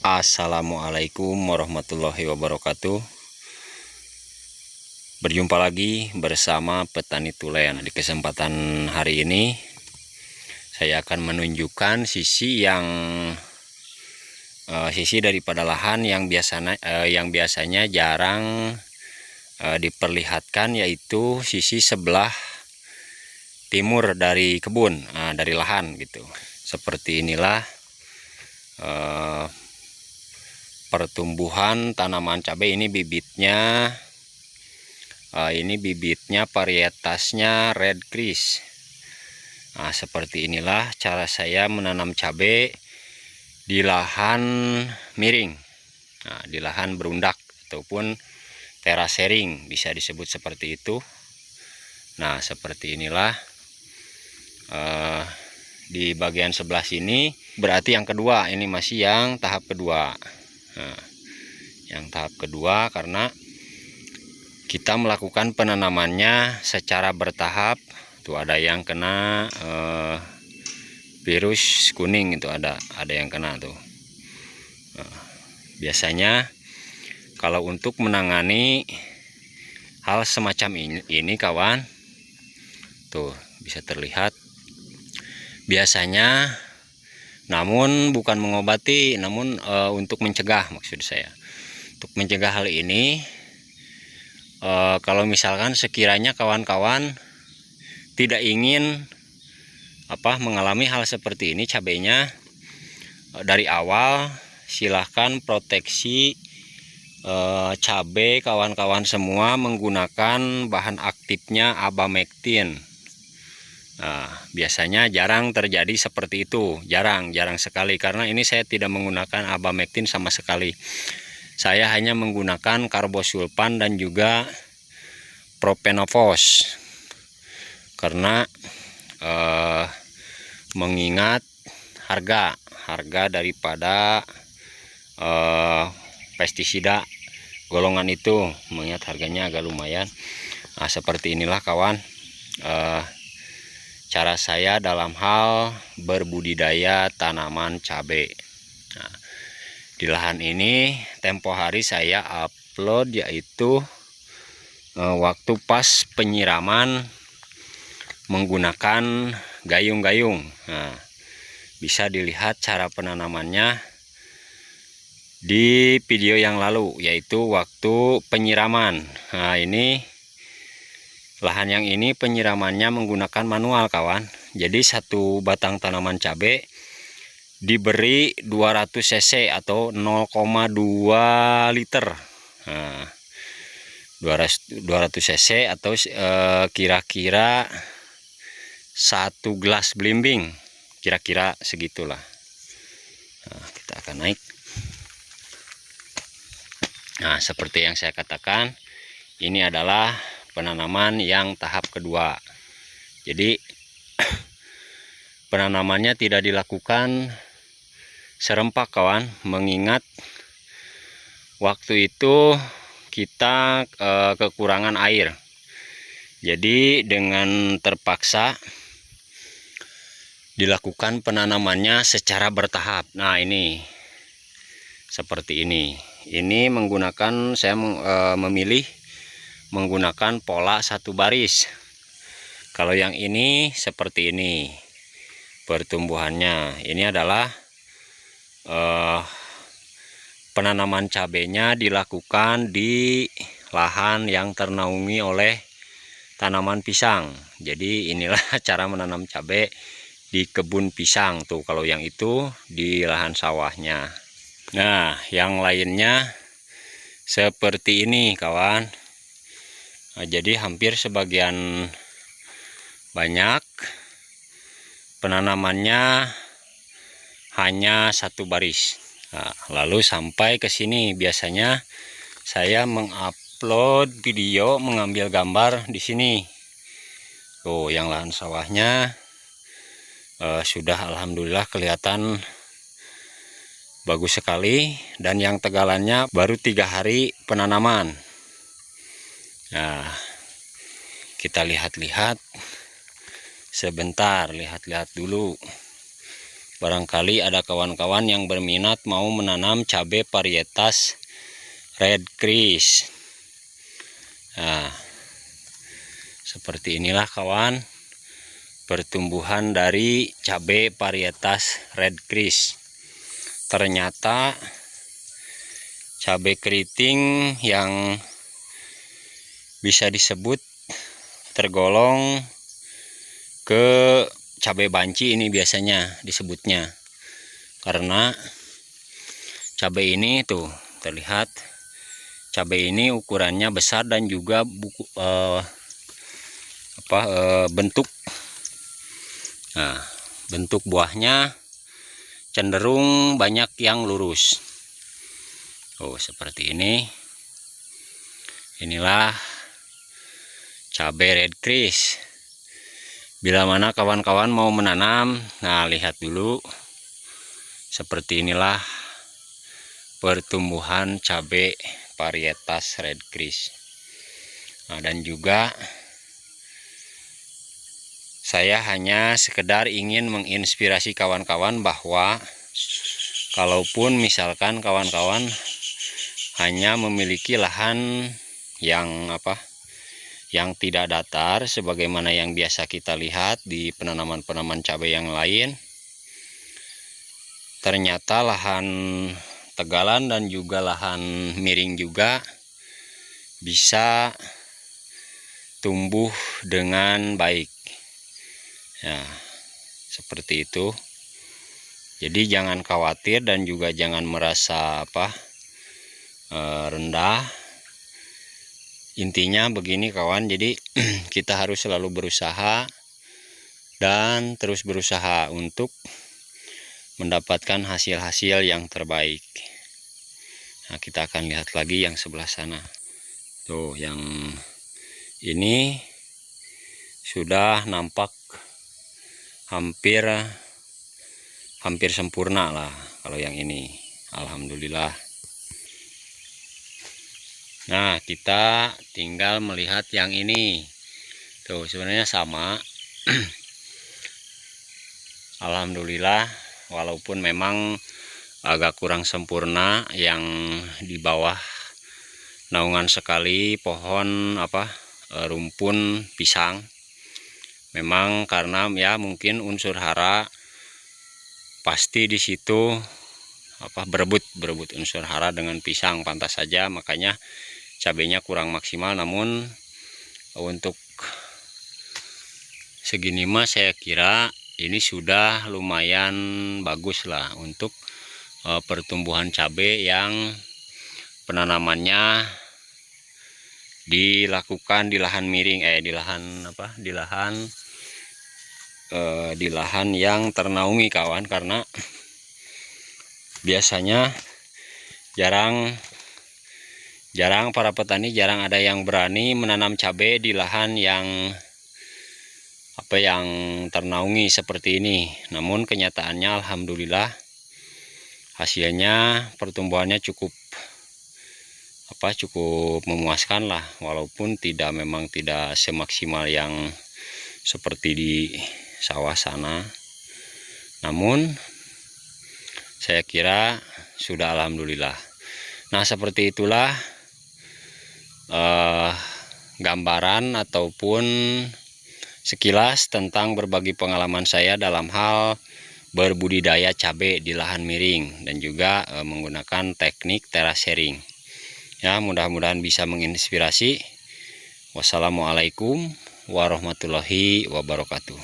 Assalamualaikum warahmatullahi wabarakatuh. Berjumpa lagi bersama petani tulen. Di kesempatan hari ini saya akan menunjukkan sisi daripada lahan yang biasanya jarang diperlihatkan, yaitu sisi sebelah timur dari kebun, dari lahan gitu. Seperti inilah pertumbuhan tanaman cabai. Ini bibitnya varietasnya Red Chris. Seperti inilah cara saya menanam cabai di lahan miring, di lahan berundak ataupun terasering, bisa disebut seperti itu. Nah, seperti inilah di bagian sebelah sini, berarti yang kedua, ini masih yang tahap kedua. Yang tahap kedua karena kita melakukan penanamannya secara bertahap. Tuh ada yang kena virus kuning, itu ada yang kena tuh. Biasanya kalau untuk menangani hal semacam ini kawan, tuh bisa terlihat biasanya, namun bukan mengobati, namun untuk mencegah, maksud saya untuk mencegah hal ini. Kalau misalkan sekiranya kawan-kawan tidak ingin mengalami hal seperti ini cabainya, dari awal silahkan proteksi cabai kawan-kawan semua menggunakan bahan aktifnya abamectin. Nah, biasanya jarang terjadi seperti itu, jarang sekali, karena ini saya tidak menggunakan abamectin sama sekali. Saya hanya menggunakan karbosulfan dan juga propenofos, karena mengingat harga daripada pestisida golongan itu, mengingat harganya agak lumayan. Nah, seperti inilah kawan cara saya dalam hal berbudidaya tanaman cabai. Nah, di lahan ini tempo hari saya upload, yaitu waktu pas penyiraman menggunakan gayung-gayung. Nah, bisa dilihat cara penanamannya di video yang lalu, yaitu waktu penyiraman. Nah, ini lahan yang ini penyiramannya menggunakan manual kawan. Jadi satu batang tanaman cabai diberi 200 cc atau 0,2 liter. Nah, 200 cc atau kira-kira 1 gelas belimbing, kira-kira segitulah. Nah, kita akan naik. Nah, seperti yang saya katakan, ini adalah penanaman yang tahap kedua. Jadi penanamannya tidak dilakukan serempak kawan, mengingat waktu itu kita kekurangan air. Jadi dengan terpaksa dilakukan penanamannya secara bertahap. Nah, ini seperti ini. Ini menggunakan, saya memilih menggunakan pola satu baris. Kalau yang ini seperti ini pertumbuhannya. Ini adalah penanaman cabainya dilakukan di lahan yang ternaungi oleh tanaman pisang. Jadi inilah cara menanam cabai di kebun pisang tuh. Kalau yang itu di lahan sawahnya. Nah, yang lainnya seperti ini kawan. Nah, jadi hampir sebagian banyak penanamannya hanya satu baris. Nah, lalu sampai ke sini biasanya saya mengupload video, mengambil gambar di sini. Tuh, yang lahan sawahnya sudah alhamdulillah kelihatan bagus sekali, dan yang tegalannya baru 3 hari penanaman. Nah, kita lihat-lihat sebentar, lihat-lihat dulu barangkali ada kawan-kawan yang berminat mau menanam cabai varietas Red Chris. Nah, seperti inilah kawan pertumbuhan dari cabai varietas Red Chris. Ternyata cabai keriting yang bisa disebut tergolong ke cabai banci ini biasanya disebutnya, karena cabai ini tuh terlihat cabai ini ukurannya besar dan juga bentuk bentuk buahnya cenderung banyak yang lurus. Seperti ini. Inilah cabai Red Chris. Bila mana kawan-kawan mau menanam, nah lihat dulu. Seperti inilah pertumbuhan cabai varietas Red Chris. Nah, dan juga saya hanya sekedar ingin menginspirasi kawan-kawan bahwa kalaupun misalkan kawan-kawan hanya memiliki lahan yang tidak datar sebagaimana yang biasa kita lihat di penanaman-penanaman cabai yang lain, ternyata lahan tegalan dan juga lahan miring juga bisa tumbuh dengan baik. Ya, seperti itu. Jadi jangan khawatir dan juga jangan merasa rendah. Intinya begini kawan, jadi kita harus selalu berusaha dan terus berusaha untuk mendapatkan hasil-hasil yang terbaik. Nah, kita akan lihat lagi yang sebelah sana. Tuh, yang ini sudah nampak hampir sempurna lah kalau yang ini, alhamdulillah. Nah, kita tinggal melihat yang ini. Tuh, sebenarnya sama. Alhamdulillah, walaupun memang agak kurang sempurna yang di bawah naungan sekali pohon rumpun pisang. Memang karena ya mungkin unsur hara pasti di situ berebut unsur hara dengan pisang, pantas saja makanya cabainya kurang maksimal. Namun untuk segini mah saya kira ini sudah lumayan bagus lah untuk pertumbuhan cabai yang penanamannya dilakukan di lahan miring, di lahan yang ternaungi kawan, karena biasanya jarang para petani ada yang berani menanam cabai di lahan yang ternaungi seperti ini. Namun kenyataannya alhamdulillah hasilnya pertumbuhannya cukup memuaskan lah, walaupun memang tidak semaksimal yang seperti di sawah sana. Namun saya kira sudah alhamdulillah. Nah, seperti itulah gambaran ataupun sekilas tentang berbagi pengalaman saya dalam hal berbudidaya cabai di lahan miring dan juga menggunakan teknik terasering. Ya, mudah-mudahan bisa menginspirasi. Wassalamualaikum warahmatullahi wabarakatuh.